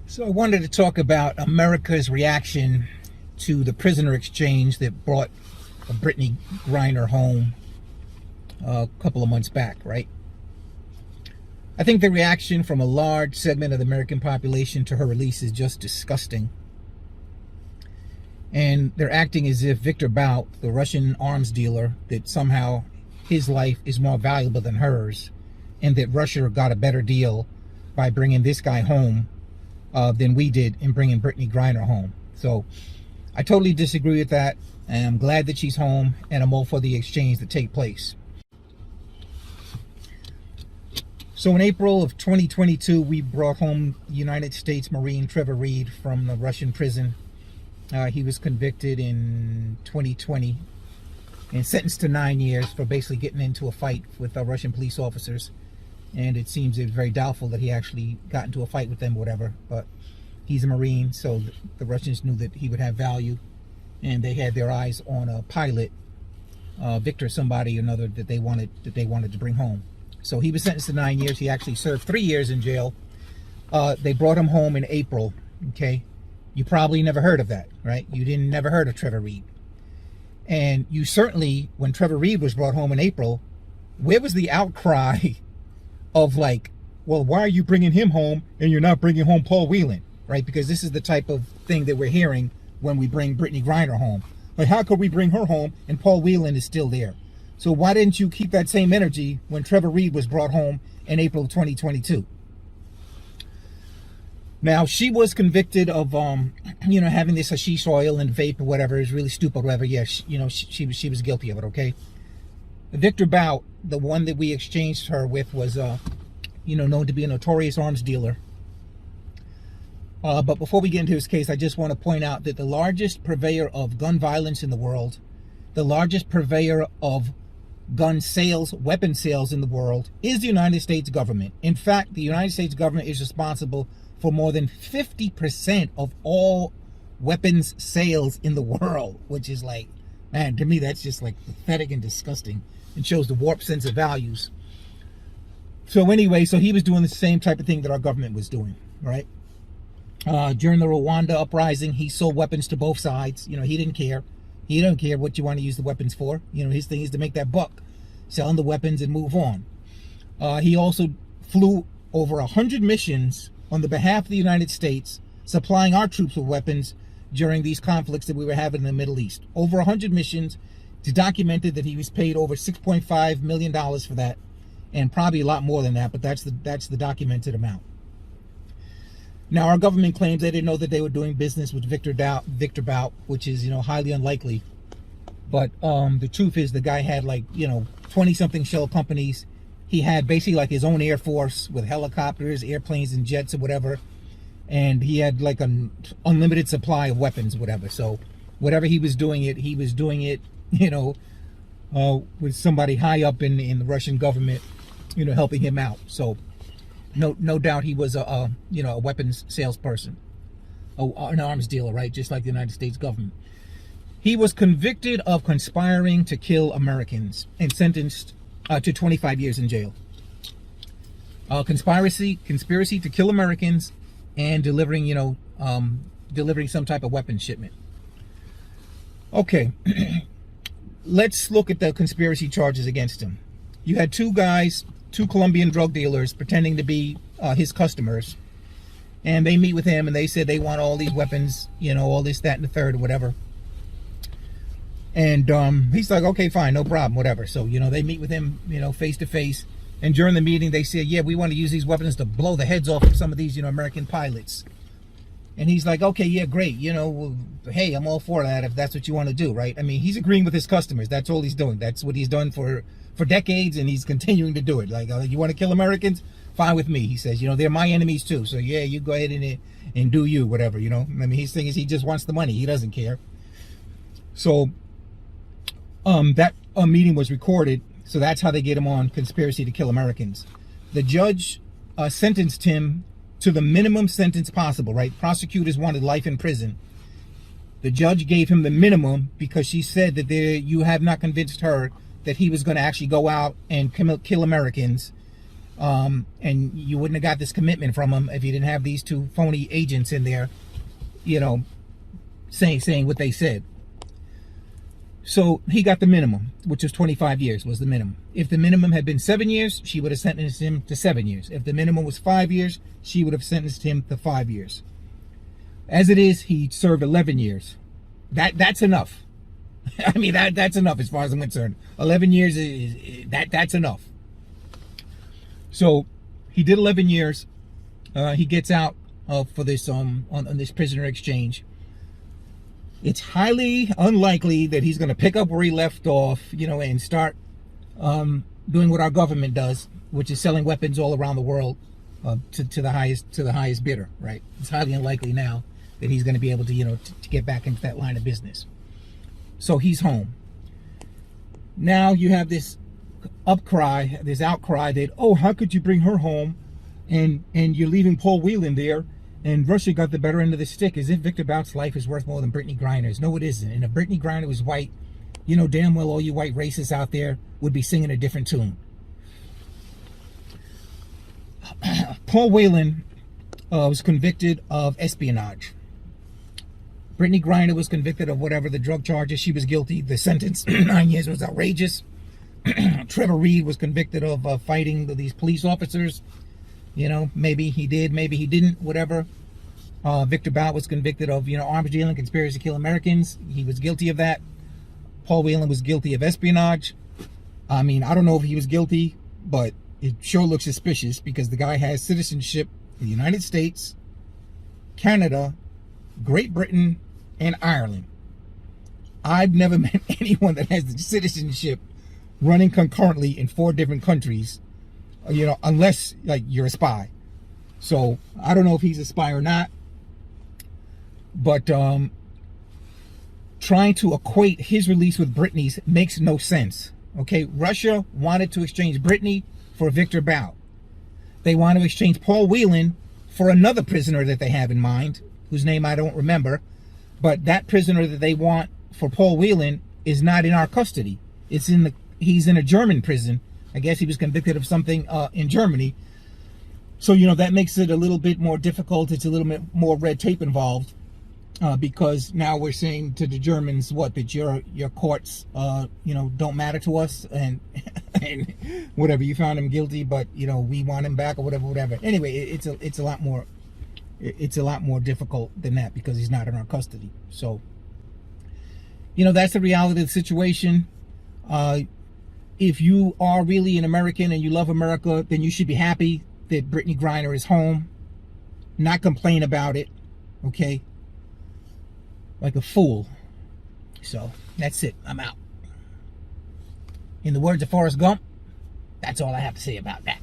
So I wanted to talk about America's reaction to the prisoner exchange that brought Britney Griner home a couple of months back, right? I think the reaction from a large segment of the American population to her release is just disgusting. And they're acting as if Victor Bout, the Russian arms dealer, that somehow his life is more valuable than hers, and that Russia got a better deal by bringing this guy home than we did in bringing Britney Griner home. So I totally disagree with that, and I'm glad that she's home, and I'm all for the exchange to take place. So in April of 2022, we brought home United States Marine Trevor Reed from the Russian prison. He was convicted in 2020 and sentenced to 9 years for basically getting into a fight with Russian police officers. And it seems it's very doubtful that he actually got into a fight with them or whatever. But he's a Marine, so the Russians knew that he would have value. And they had their eyes on a pilot, Victor somebody or another, that they wanted to bring home. So he was sentenced to 9 years. He actually served 3 years in jail. They brought him home in April, okay? You probably never heard of that, right? You never heard of Trevor Reed. And you certainly, when Trevor Reed was brought home in April, where was the outcry of like, well, why are you bringing him home and you're not bringing home Paul Whelan, right? Because this is the type of thing that we're hearing when we bring Britney Griner home. Like, how could we bring her home and Paul Whelan is still there? So why didn't you keep that same energy when Trevor Reed was brought home in April of 2022? Now, she was convicted of, having this hashish oil and vape or whatever. Is really stupid, whatever. Yeah, she was guilty of it, okay? Victor Bout, the one that we exchanged her with, was, known to be a notorious arms dealer. But before we get into his case, I just want to point out that the largest purveyor of gun violence in the world, the largest purveyor of gun sales, weapon sales in the world, is the United States government. In fact, the United States government is responsible for more than 50% of all weapons sales in the world, which is like, man, to me, that's just like pathetic and disgusting and shows the warped sense of values. So anyway, so he was doing the same type of thing that our government was doing, right? During the Rwanda uprising, he sold weapons to both sides. He didn't care. He don't care what you want to use the weapons for. His thing is to make that buck, selling the weapons and move on. He also flew over 100 missions on the behalf of the United States, supplying our troops with weapons during these conflicts that we were having in the Middle East. Over 100 missions. It's documented that he was paid over $6.5 million for that, and probably a lot more than that, but that's the documented amount. Now, our government claims they didn't know that they were doing business with Victor Bout, which is, highly unlikely. But the truth is, the guy had 20-something shell companies. He had basically like his own Air Force with helicopters, airplanes, and jets or whatever. And he had like an unlimited supply of weapons, whatever. So whatever he was doing it, with somebody high up in the Russian government, helping him out. So no doubt he was a weapons salesperson, an arms dealer, right? Just like the United States government. He was convicted of conspiring to kill Americans and sentenced to 25 years in jail. Conspiracy to kill Americans and delivering some type of weapons shipment. Okay, let's look at the conspiracy charges against him. You had two Colombian drug dealers pretending to be his customers, and they meet with him and they said they want all these weapons, all this, that, and the third, or whatever. And he's like, okay, fine, no problem, whatever. So, they meet with him, face to face. And during the meeting, they said, yeah, we want to use these weapons to blow the heads off of some of these, American pilots. And he's like, okay, yeah, great. Hey, I'm all for that if that's what you want to do, right? I mean, he's agreeing with his customers. That's all he's doing. That's what he's done for decades, and he's continuing to do it. Like, you want to kill Americans? Fine with me, he says. They're my enemies too. So, yeah, you go ahead and do you, whatever, I mean, his thing is he just wants the money. He doesn't care. So that meeting was recorded, so that's how they get him on conspiracy to kill Americans. The judge sentenced him to the minimum sentence possible, right? Prosecutors wanted life in prison. The judge gave him the minimum because she said that you have not convinced her that he was going to actually go out and kill Americans And you wouldn't have got this commitment from him if you didn't have these two phony agents in there, you know, saying what they said. So he got the minimum, which was 25 years was the minimum. If the minimum had been 7 years, she would have sentenced him to 7 years. If the minimum was 5 years, she would have sentenced him to 5 years. As it is, he served 11 years. That's enough. I mean, that's enough as far as I'm concerned. 11 years that's enough. So he did 11 years. He gets out for this on this prisoner exchange. It's highly unlikely that he's going to pick up where he left off, you know, and start doing what our government does, which is selling weapons all around the world to the highest bidder. Right? It's highly unlikely now that he's going to be able to, you know, to get back into that line of business. So he's home. Now you have this outcry that, oh, how could you bring her home, and you're leaving Paul Whelan there, and Russia got the better end of the stick, as if Victor Bout's life is worth more than Britney Griner's. No, it isn't. And if Britney Griner was white, you know damn well all you white racists out there would be singing a different tune. Paul Whelan was convicted of espionage. Britney Griner was convicted of whatever the drug charges. She was guilty. The sentence, 9 years, was outrageous. Trevor Reed was convicted of fighting these police officers. You know, maybe he did, maybe he didn't, whatever. Victor Bout was convicted of, you know, arms dealing, conspiracy to kill Americans. He was guilty of that. Paul Whelan was guilty of espionage. I mean, I don't know if he was guilty, but it sure looks suspicious because the guy has citizenship in the United States, Canada, Great Britain, and Ireland. I've never met anyone that has the citizenship running concurrently in 4 different countries, you know, unless like you're a spy. So I don't know if he's a spy or not, but trying to equate his release with Britney's makes no sense. Okay, Russia wanted to exchange Britney for Victor Bout. They want to exchange Paul Whelan for another prisoner that they have in mind, whose name I don't remember, but that prisoner that they want for Paul Whelan is not in our custody. He's in a German prison. I guess he was convicted of something in Germany. So, you know, that makes it a little bit more difficult. It's a little bit more red tape involved because now we're saying to the Germans, what, that your courts, you know, don't matter to us and and whatever, you found him guilty, but, you know, we want him back or whatever. Anyway, it's a lot more difficult than that because he's not in our custody. So, you know, that's the reality of the situation. If you are really an American and you love America, then you should be happy that Britney Griner is home, not complain about it, okay? Like a fool. So, that's it. I'm out. In the words of Forrest Gump, that's all I have to say about that.